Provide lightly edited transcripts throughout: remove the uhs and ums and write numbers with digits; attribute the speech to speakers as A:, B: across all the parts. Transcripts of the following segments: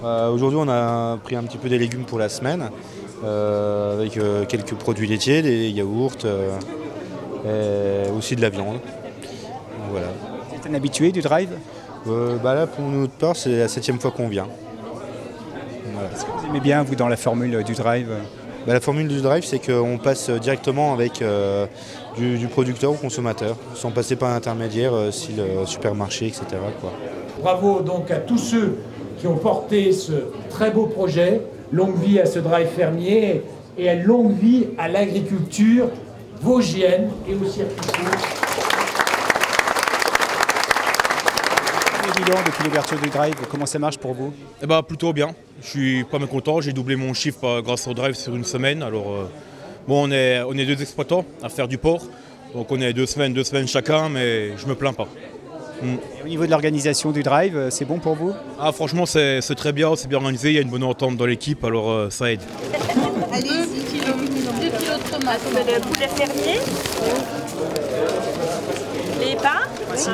A: Aujourd'hui, on a pris un petit peu des légumes pour la semaine, avec quelques produits laitiers, des yaourts, et aussi de la viande. Donc, voilà.
B: Vous êtes un habitué du drive?
A: Là, pour notre part, c'est la 7e fois qu'on vient. Voilà.
B: Qu'est-ce que vous aimez bien, vous, dans la formule du drive?
A: La formule du drive, c'est qu'on passe directement avec du producteur au consommateur, sans passer par un intermédiaire, style supermarché, etc., quoi.
C: Bravo donc à tous ceux qui ont porté ce très beau projet. Longue vie à ce drive fermier et à longue vie à l'agriculture vosgienne et au circuit court.
B: Bilan depuis l'ouverture du drive, comment ça marche pour vous?
D: Plutôt bien. Je suis pas mécontent. J'ai doublé mon chiffre grâce au drive sur une semaine. Alors, on est 2 exploitants à faire du porc. Donc on est 2 semaines chacun, mais je me plains pas.
B: Et au niveau de l'organisation du drive, c'est bon pour vous?
D: Franchement, c'est très bien, c'est bien organisé. Il y a une bonne entente dans l'équipe, alors ça aide.
E: Allez-y, 2 kilos de tomates. Le poulet fermier. Les pains.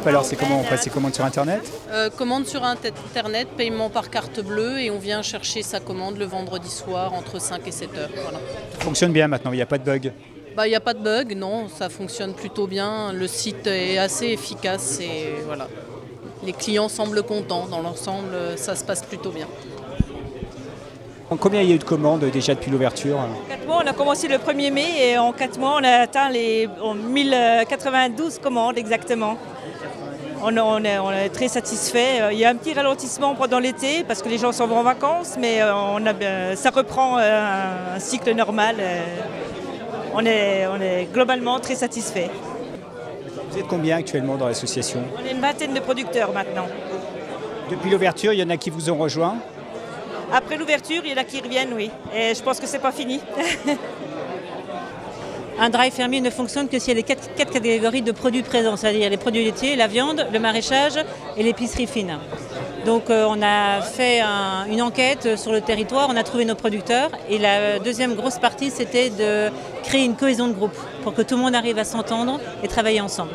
B: Alors c'est comment on passe ses commandes sur internet?
F: Commande sur internet, paiement par carte bleue et on vient chercher sa commande le vendredi soir entre 5 et 7 heures. Voilà.
B: Ça fonctionne bien maintenant, il n'y a pas de bug?
F: Il n'y a pas de bug, non, ça fonctionne plutôt bien. Le site est assez efficace et voilà. Les clients semblent contents. Dans l'ensemble, ça se passe plutôt bien.
B: Combien il y a eu de commandes déjà depuis l'ouverture?
G: 4 mois, on a commencé le 1er mai et en 4 mois, on a atteint les 1092 commandes exactement. On est très satisfait. Il y a un petit ralentissement pendant l'été parce que les gens s'en vont en vacances, mais ça reprend un cycle normal. On est globalement très satisfait.
B: Vous êtes combien actuellement dans l'association?
G: On est une vingtaine de producteurs maintenant.
B: Depuis l'ouverture, il y en a qui vous ont rejoint?
G: Après l'ouverture, il y en a qui reviennent, oui. Et je pense que c'est pas fini.
H: Un drive fermier ne fonctionne que s'il y a les 4 catégories de produits présents, c'est-à-dire les produits laitiers, la viande, le maraîchage et l'épicerie fine. Donc on a fait une enquête sur le territoire, on a trouvé nos producteurs et la deuxième grosse partie c'était de créer une cohésion de groupe pour que tout le monde arrive à s'entendre et travailler ensemble.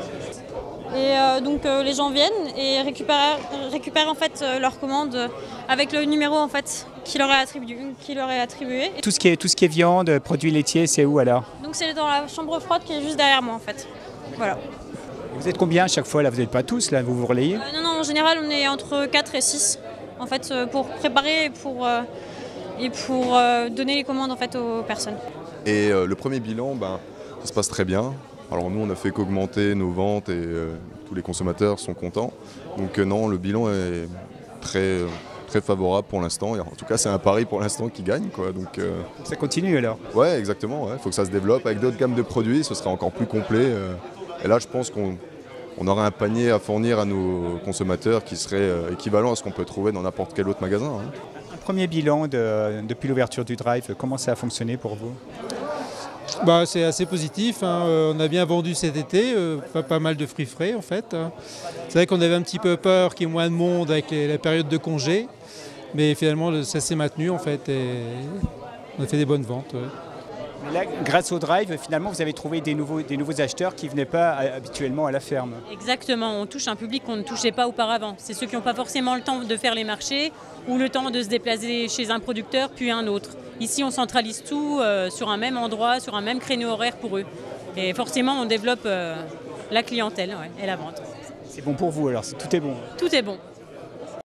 I: Et donc les gens viennent et récupèrent en fait leur commande avec le numéro en fait qui leur est attribué.
B: Tout ce qui est viande, produits laitiers, c'est où alors?
I: Donc c'est dans la chambre froide qui est juste derrière moi en fait. Voilà.
B: Vous êtes combien à chaque fois là? Vous n'êtes pas tous là, vous vous relayez?
I: Non, en général on est entre 4 et 6 en fait pour préparer et pour donner les commandes en fait aux personnes.
J: Et le premier bilan, ça se passe très bien. Alors nous on a fait qu'augmenter nos ventes et tous les consommateurs sont contents. Donc non, le bilan est très favorable pour l'instant. En tout cas c'est un pari pour l'instant qui gagne, quoi. Donc,
B: ça continue alors?
J: Ouais, exactement, il faut que ça se développe avec d'autres gammes de produits, ce sera encore plus complet. Et là je pense qu'on aura un panier à fournir à nos consommateurs qui serait équivalent à ce qu'on peut trouver dans n'importe quel autre magasin.
B: Un premier bilan depuis l'ouverture du drive, comment ça a fonctionné pour vous?
K: C'est assez positif, on a bien vendu cet été, pas mal de fruits frais en fait. C'est vrai qu'on avait un petit peu peur qu'il y ait moins de monde avec la période de congé, mais finalement ça s'est maintenu en fait et on a fait des bonnes ventes.
B: Mais là, grâce au drive, finalement vous avez trouvé des nouveaux acheteurs qui ne venaient pas habituellement à la ferme.
H: Exactement, on touche un public qu'on ne touchait pas auparavant. C'est ceux qui n'ont pas forcément le temps de faire les marchés ou le temps de se déplacer chez un producteur puis un autre. Ici, on centralise tout sur un même endroit, sur un même créneau horaire pour eux. Et forcément, on développe la clientèle et la vente.
B: C'est bon pour vous alors, tout est bon?
H: Tout est bon.